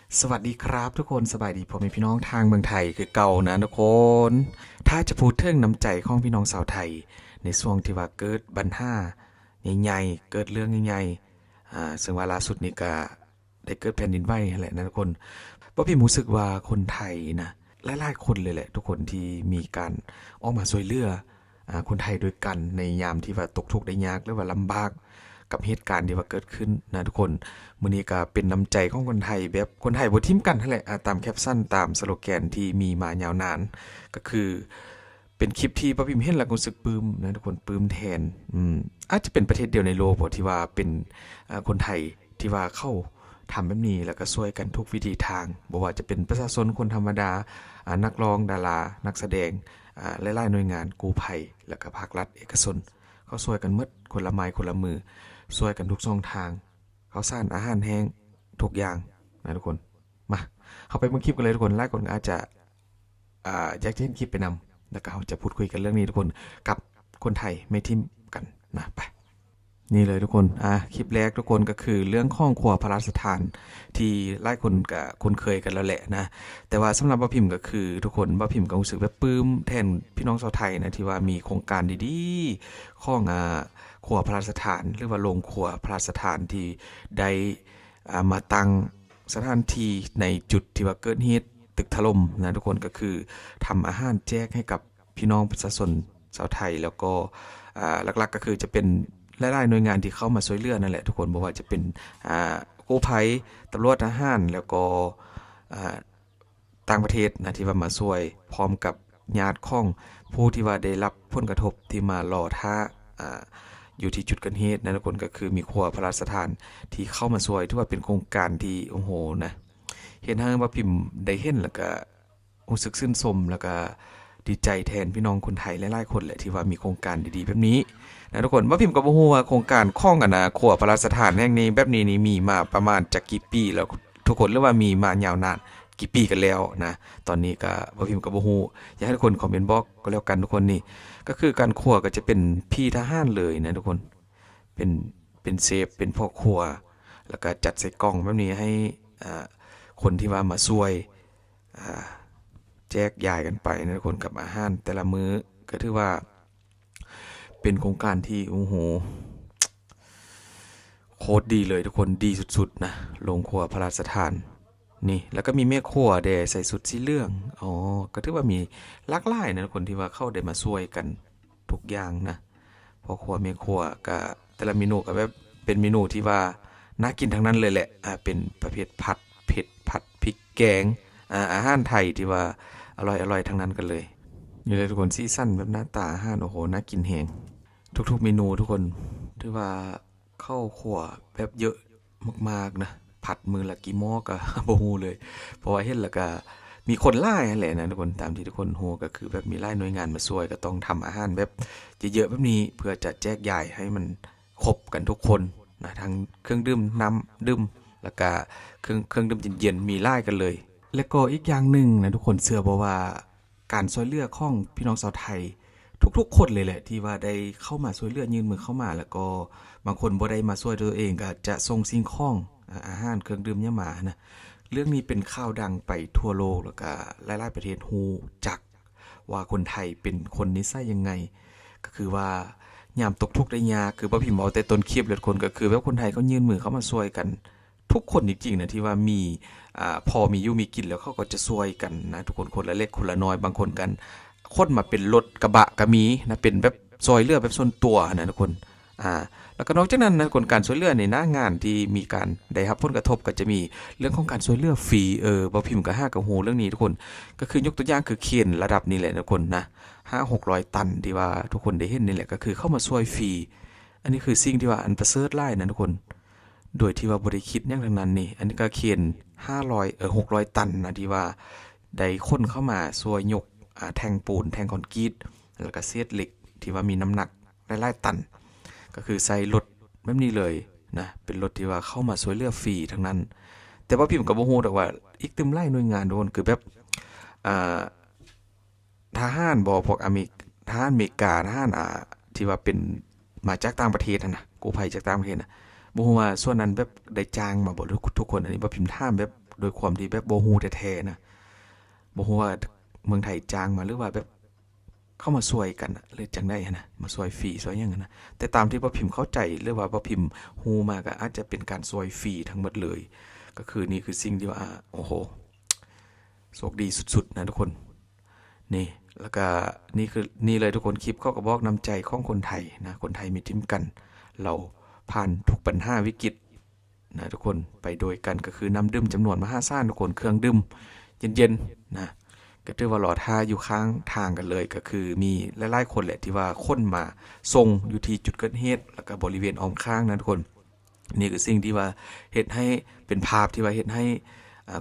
สวัสดีครับทุกคนสบายดีพ่อแม่พี่น้องทางเมืองไทยคือเก่านะทุกคนถ้าจะพูดถึงน้ำใจของพี่น้องชาวไทยในช่วงที่ว่าเกิดปัญหาใหญ่ๆเกิดเรื่องใหญ่ๆซึ่งว่าล่าสุดนี้ก็ได้เกิดแผ่นดินไหวนั่นแหละนะทุกคนเพราะพี่รู้สึกว่าคนไทยนะหลายๆคนเลยแหละทุกคนที่มีการออกมาช่วยเหลือคนไทยด้วยกันในยามที่ว่าตกทุกข์ได้ยากหรือว่าลำบากกับเหตุการณ์ที่ว่าเกิดขึ้นนะทุกคนมื้อนี้ก็เป็นน้ำใจของคนไทยแบบคนไทยบ่ทิ่มกันนั่นแหละตามแคปชั่นตามสโลแกนที่มีมายาวนานก็คือเป็นคลิปที่ป้าพิมพ์เห็นแล้วก็รู้สึกปลื้มนะทุกคนปลื้มแทนอาจจะเป็นประเทศเดียวในโลกที่ว่าเป็นคนไทยที่ว่าเข้าทำแบบนี้แล้วก็ช่วยกันทุกวิธีทางบ่ว่าจะเป็นประชาชนคนธรรมดานักร้องดารานักแสดงหลายๆหน่วยงานกู้ภัยแล้วก็ภาครัฐเอกชนเขาช่วยกันหมดคนละไม้คนละมือช่วยกันทุกช่องทางเขาสร้างอาหารแห้งทุกอย่างนะทุกคนมาเข้าไปเบิ่งคลิปกันเลยทุกคนหลายคนอาจจะอยากจะเห็นคลิปไปนำแล้วก็เราจะพูดคุยกันเรื่องนี้ทุกคนกับคนไทยไม่ทิมกันนะไปนี่เลยทุกคนคลิปแรกทุกคนก็คือเรื่องข้องครัวพระราชทานที่หลายคนก็คุ้นเคยกันแล้วแหละนะแต่ว่าสำหรับป้าพิมพ์ก็คือทุกคนป้าพิมพ์ก็รู้สึกแบบปลื้มแทนพี่น้องชาวไทยนะที่ว่ามีโครงการดีๆข้องครัวพระราชทานหรือว่าโรงครัวพระราชทานที่ได้มาตั้งสถานที่ในจุดที่ว่าเกิดเหตุตึกถล่มนะทุกคนก็คือทำอาหารแจกให้กับพี่น้องประชาชนชาวไทยแล้วก็หลักๆก็คือจะเป็นหลายๆหน่วยงานที่เข้ามาช่วยเหลือนั่นแหละทุกคนบอกว่าจะเป็นกู้ภัยตำรวจทหารแล้วก็ต่างประเทศนะที่ว่ามาช่วยพร้อมกับญาติของผู้ที่ว่าได้รับผลกระทบที่มารอท่าอยู่ที่จุดเกิดเหตุนะทุกคนก็คือมีครัวพระราชทานที่เข้ามาช่วยที่ว่าเป็นโครงการที่โอ้โหนะเห็นทางว่าพิมพ์ได้เห็นแล้วก็รู้สึกชื่นชมแล้วก็ดีใจแทนพี่น้องคนไทยหลายๆคนแหละที่ว่ามีโครงการดีๆแบบนี้นะทุกคนว่าพิมพ์ก็บ่ฮู้ว่าโครงการข้องกันนะครัวพระราชทานแห่งนี้แบบนี้นี่มีมาประมาณจักกี่ปีแล้วทุกคนหรือว่ามีมายาวนานกี่ปีกันแล้วนะตอนนี้ก็ว่าพิมพ์ก็บ่ฮู้อยากให้ทุกคนคอมเมนต์บอกก็แล้วกันทุกคนนี่ก็คือการครัวก็จะเป็นพี่ทหารเลยนะทุกคนเป็นเป็นเซฟเป็นพ่อครัวแล้วก็จัดใส่กล่องแบบนี้ให้คนที่ว่ามาช่วยแจกจ่ายกันไปนะทุกคนกับอาหารแต่ละมื้อก็ถือว่าเป็นโครงการที่โอ้โหโคตรดีเลยทุกคนดีสุดๆนะโรงครัวพระราชทานนี่แล้วก็มีแม่ครัวแดใส่สุดสีเหลืองอ๋อก็ถือว่ามีหลากหลายนะคนที่ว่าเข้าได้มาช่วยกันทุกอย่างนะพ่อครัวแม่ครัวก็แต่ละเมนูก็แบบเป็นเมนูที่ว่าน่ากินทั้งนั้นเลยแหละเป็นประเภทผัดเผ็ดผัดพริกแกงอาหารไทยที่ว่าอร่อยๆทั้งนั้นกันเลยนี่เลยทุกคนซีซั่นแบบหน้าตาอาหารโอ้โหน่ากินแฮงทุกๆเมนูทุกคนถือว่าเข้าครัวแบบเยอะมากๆนะผัดมือละกี่หม้อก็ บ่ฮู้เลยเพราะว่าเห็นแล้วก็มีคนหลายนั่นแหละนะทุกคนตามที่ทุกคนฮู้ก็คือแบบมีหลายหน่วยงานมาช่วยก็ต้องทำอาหารแบบเยอะๆแบบนี้เพื่อจะแจกจ่ายให้มันครบกันทุกคนนะทั้งเครื่องดื่มน้ำดื่มแล้วก็เครื่องดื่มเย็นๆมีหลายกันเลยแล้วก็อีกอย่างหนึ่งนะทุกคนเชื่อบ่ว่าการช่วยเหลือของพี่น้องชาวไทย ทุกๆคนเลยแหละที่ว่าได้เข้ามาช่วยเหลือยื่นมือเข้ามาแล้วก็บางคนบ่ได้มาช่วยตัวเองก็จะส่งสิ่งของอาหารเครื่องดื่มยาหมานะเรื่องนี้เป็นข่าวดังไปทั่วโลกแล้วก็หลายๆประเทศฮู้จักว่าคนไทยเป็นคนนิสัยยังไงก็คือว่ายามตกทุกข์ได้ยากคือบ่พิมพ์เอาแต่ต้นคลิปเลยคนก็คือว่าคนไทยเขายื่นมือเข้ามาช่วยกันทุกคนจริงๆนะที่ว่ามีพอมีอยู่มีกินแล้วเขาก็จะช่วยกันนะทุกคนคนละเล็กคนละน้อยบางคนกันคนมาเป็นรถกระบะก็มีนะเป็นแบบซอยเรือแบบส่วนตัวนะทุกคนแล้วก็นอกจากนั้นนะคนการช่วยเหลือในหน้างานที่มีการได้รับผลกระทบก็จะมีเรื่องของการช่วยเหลือฟรีบ่พิมพ์กับ5กับโหเรื่องนี้ทุกคนก็คือยกตัวอย่างคือเคนระดับนี้แหละทุกคนนะ5-600 ตันที่ว่าทุกคนได้เห็นนี่แหละก็คือเข้ามาช่วยฟรีอันนี้คือสิ่งที่ว่าอันประเสริฐหลายนะทุกคนโดยที่ว่าบ่ได้คิดอย่างทั้งนั้นนี่อันนี้ก็เคน500600 ตันนะที่ว่าได้คนเข้ามาช่วยยกแท่งปูนแท่งคอนกรีตแล้วก็เศษเหล็กที่ว่ามีน้ำหนักหลายๆตันก็คือใส่รถแบบนี้เลยนะเป็นรถที่ว่าเข้ามาช่วยเหลือฟรีทั้งนั้นแต่ว่าพี่ผมก็บ่ฮู้ดอกว่าอีกตึมไล่หน่วยงานโดนคือแบบอ่าทหารบ่พวกทหารอเมริกาทหารที่ว่าเป็นมาจากต่างประเทศนะกู้ภัยจากต่างประเทศนะบ่ฮู้ว่าส่วนนั้นแบบได้จ้างมาบ่ทุกคนอันนี้บ่พิมพ์ถามแบบ โดยความที่แบบบ่ฮู้แท้ๆนะบ่ฮู้ว่าเมืองไทยจ้างมาหรือว่าแบบเข้ามาช่วยกันเลยจังได้นะมาช่วยฟรีช่วยหยังนะแต่ตามที่บ่พิมพ์เข้าใจหรือว่าบ่พิมพ์ฮู้มาก็อาจจะเป็นการช่วยฟรีทั้งหมดเลยก็คือนี่คือสิ่งที่ว่าโอ้โหโชคดีสุดๆนะทุกคนนี่แล้วก็นี่เลยทุกคนคลิปเขาก็บอกน้ำใจของคนไทยนะคนไทยมีทิ้มกันเราผ่านทุกปัญหาวิกฤตนะทุกคนไปโดยกันก็คือน้ำดื่มจำนวนมหาศาลทุกคนเครื่องดื่มเย็นๆนะก็ถือว่าหลอดท่าอยู่ข้างทางกันเลยก็คือมีหลายๆคนแหละที่ว่าคนมาส่งอยู่ที่จุดเกิดเหตุแล้วก็บริเวณอ้อมข้างนะทุกคนนี่คือสิ่งที่ว่าเฮ็ดให้เป็นภาพที่ว่าเฮ็ดให้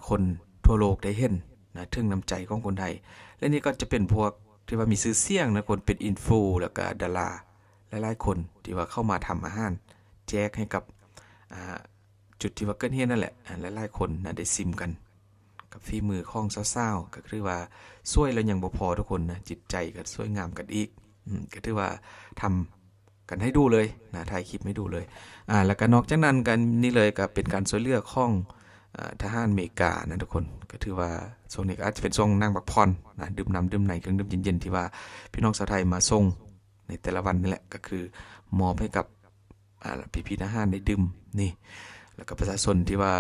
คนทั่วโลกได้เห็นนะถึงน้ำใจของคนไทยและนี่ก็จะเป็นพวกที่ว่ามีชื่อเสียงนะคนเป็นอินฟูแล้วก็ดาราหลายๆคนที่ว่าเข้ามาทำอาหารแจกให้กับจุดที่ว่าเกิดเหตุนั่นแหละหลายๆคนนะได้ซิมกันกับฝีมือของสาวๆก็คือว่าช่วยแล้วยังบ่พอทุกคนนะจิตใจก็สวยงามกันอีกก็ถือว่าทำกันให้ดูเลยนะถ่ายคลิปให้ดูเลยแล้วก็นอกจากนั้นกันนี่เลยก็เป็นการช่วยเหลือของทหารอเมริกานะทุกคนก็ถือว่าช่วงนี้อาจจะเป็นช่วงนั่งพักผ่อนนะดื่มน้ำดื่มไหนเครื่องดื่มเย็นๆที่ว่าพี่น้องชาวไทยมาส่งในแต่ละวันนี่แหละก็คือมอบให้กับพี่ๆทหารได้ดื่มนี่แล้วก็ประชาชนที่ว่า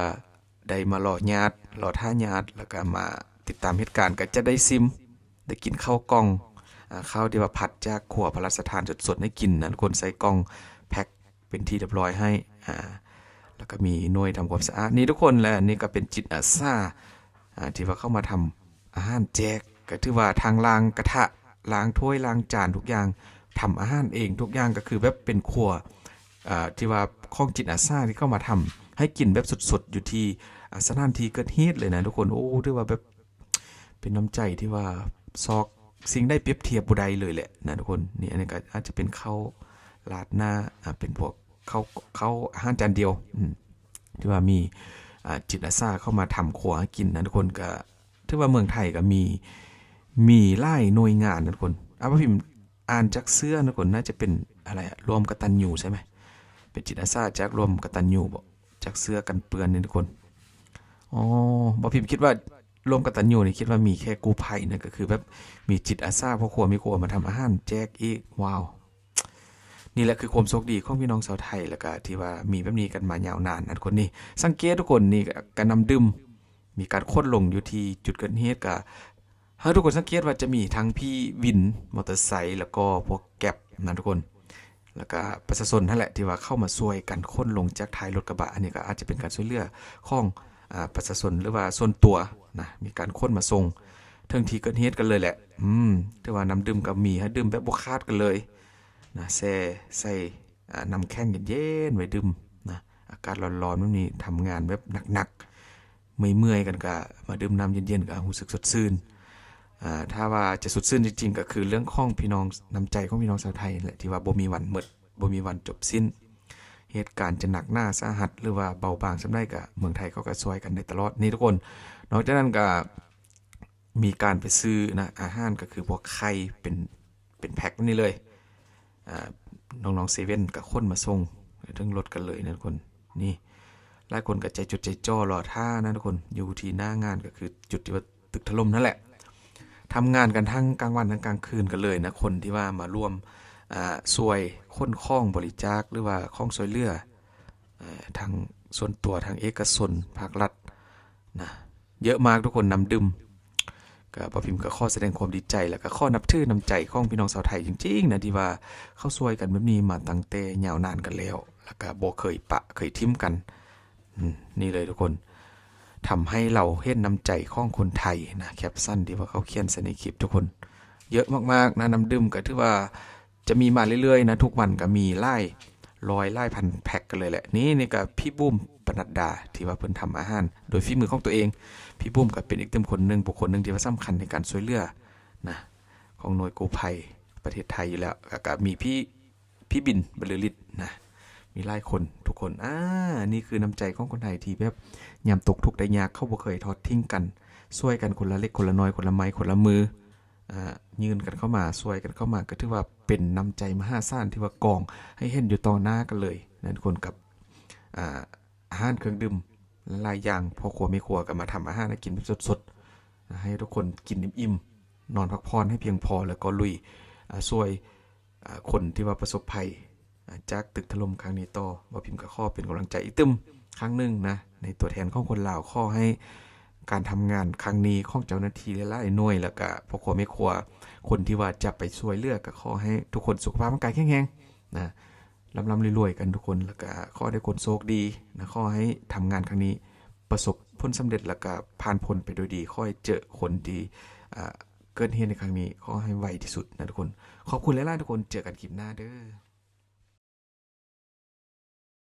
ได้มารอญาติรอท่าญาติแล้วก็มาติดตามเหตุการณ์ก็จะได้ซิมได้กินข้าวกล่องข้าวที่ว่าผัดจากขั่วพระราชทานสดๆให้กินนะทุกคนใส่กล่องแพ็คเป็นที่เรียบร้อยให้แล้วก็มีหน่วยทำความสะอาดนี่ทุกคนและนี่ก็เป็นจิตอาสาที่ว่าเข้ามาทำอาหารแจกก็ถือว่าทางล้างกระทะล้างถ้วยล้างจานทุกอย่างทำอาหารเองทุกอย่างก็คือแบบเป็นครัวที่ว่าของจิตอาสาที่เข้ามาทำให้กินแบบสดๆอยู่ที่สถานที่เกิดเหตุเลยนะทุกคนโอ้ถือว่าแบบเป็นน้ำใจที่ว่าซอกสิ่งได้เปรียบเทียบบ่ได้เลยแหละนะทุกคนนี่อันนี้ก็อาจจะเป็นข้าวลาดหน้าเป็นพวกเขาอาหารจานเดียวที่ว่ามีจิตอาสาเข้ามาทำครัวให้กินนะทุกคนก็ถือว่าเมืองไทยก็มีหลายหน่วยงานนะทุกคนว่าพิมพ์อ่านจากเสื้อนะทุกคนน่าจะเป็นอะไรรวมกตัญญูใช่ไหมเป็นจิตอาสาจากรวมกตัญญูบ่จากเสื้อกันเปื้อนนี่ทุกคนอ๋อบ่พิมพ์คิดว่ารวมกตัญญูนี่คิดว่ามีแค่กู้ภัยนะก็คือแบบมีจิตอาสาพ่อครัวมีครัวมาทำอาหารแจกอีกว้าวนี่แหละคือความโชคดีของพี่น้องชาวไทยแล้วก็ที่ว่ามีแบบนี้กันมายาวนานนะทุกคนนี่สังเกตทุกคนนี่การนำดื่มมีการค้นลงอยู่ที่จุดเกิดเหตุก็ให้ทุกคนสังเกตว่าจะมีทั้งพี่วินมอเตอร์ไซค์แล้วก็พวกแก็บนะทุกคนแล้วก็ประชาชนนั่นแหละที่ว่าเข้ามาช่วยกันค้นลงจากท้ายรถกระบะอันนี้ก็อาจจะเป็นการช่วยเหลือของประชาชนหรือว่าส่วนตัวนะมีการค้นมาส่งถึงที่เกิดเหตุกันเลยแหละที่ว่าน้ำดื่มก็มีให้ดื่มแบบบ่คาดกันเลยนะแช่ใส่น้ำแข็งเย็นๆไว้ดื่มนะอากาศร้อนๆมันมีทำงานแบบหนักๆเมื่อยๆกันก็มาดื่มน้ำเย็นๆก็รู้สึกสดชื่นถ้าว่าจะสดชื่นจริงๆก็คือเรื่องของพี่น้องน้ำใจของพี่น้องชาวไทยแหละที่ว่าบ่มีวันหมดบ่มีวันจบสิ้นเหตุการณ์จะหนักหน้าสาหัสหรือว่าเบาบางสำได้ก็เมืองไทยเขาก็ช่วยกันได้ตลอดนี่ทุกคนนอกจากนั้นก็มีการไปซื้อนะอาหารก็คือพวกไข่เป็นแพ็คนี่เลยน้องๆเซเว่นกับคนมาส่งถึงรถกันเลยนะทุกคนนี่หลายคนก็ใจจดใจจ่อรอท่านะทุกคนอยู่ที่หน้างานก็คือจุดที่ว่าตึกถล่มนั่นแหละทำงานกันทั้งกลางวันทั้งกลางคืนกันเลยนะคนที่ว่ามาร่วมช่วยค้นข้องบริจาคหรือว่าข้องช่วยเหลือทางส่วนตัวทางเอกชนภาครัฐนะเยอะมากทุกคนนำดื่มก็พอพิมพ์ก็ข้อแสดงความดีใจแล้วก็ข้อนับถือน้ำใจของพี่น้องชาวไทยจริงๆนะที่ว่าเขาช่วยกันแบบนี้มาตั้งแต่ยาวนานกันแล้วแล้วก็บ่เคยเคยทิ้มกันนี่เลยทุกคนทำให้เราเห็นน้ำใจของคนไทยนะแคปชั่นที่ว่าเขาเขียนในคลิปทุกคนเยอะมากๆนะน้ำดื่มก็ถือว่าจะมีมาเรื่อยๆนะทุกวันก็มีไล่พันแพ็คกันเลยแหละนี่ก็พี่บุ้มปนัดดาที่ว่าเพิ่นทำอาหารโดยฝีมือของตัวเองพี่บุ้มก็เป็นอีกบุคคลหนึ่งที่ว่าสำคัญในการช่วยเหลือนะของหน่วยกู้ภัยประเทศไทยอยู่แล้วก็มีพี่บินบรรลือฤทธิ์นะมีหลายคนทุกคนนี่คือน้ำใจของคนไทยที่แบบยามตกทุกข์ได้ยากเขาบ่เคยทอดทิ้งกันช่วยกันคนละเล็กคนละน้อยคนละไม้คนละมือยืนกันเข้ามาช่วยกันเข้ามาก็ถือว่าเป็นน้ำใจมหาศาลที่ว่ากองให้เห็นอยู่ต่อหน้ากันเลยนั่นคนกับอาหารเครื่องดื่ม หลายอย่างพ่อครัวแม่ครัวก็มาทำอาหารให้กินแบบสดๆให้ทุกคนกินอิ่มๆนอนพักผ่อนให้เพียงพอแล้วก็ลุยช่วยคนที่ว่าประสบภัยจากตึกถล่มครั้งนี้ต่อบ่พิมพ์ก็ขอเป็นกำลังใจอีกตึมครั้งหนึ่งนะในตัวแทนของคนลาวขอให้การทำงานครั้งนี้ของเจ้าหน้าที่หลายๆหน่วยแล้วก็พ่อครัวแม่ครัวคนที่ว่าจะไปช่วยเหลือก็ขอให้ทุกคนสุขภาพร่างกายแข็งแรงนะร่ำๆรวยๆกันทุกคนแล้วก็ขอให้คนโชคดีนะขอให้ทำงานครั้งนี้ประสบผลสำเร็จแล้วก็ผ่านพ้นไปโดยดีขอให้เจอคนที่เกิดเหตุในครั้งนี้ขอให้ไวที่สุดนะทุกคนขอบคุณหลายๆทุกคนเจอกันคลิปหน้าเด้อ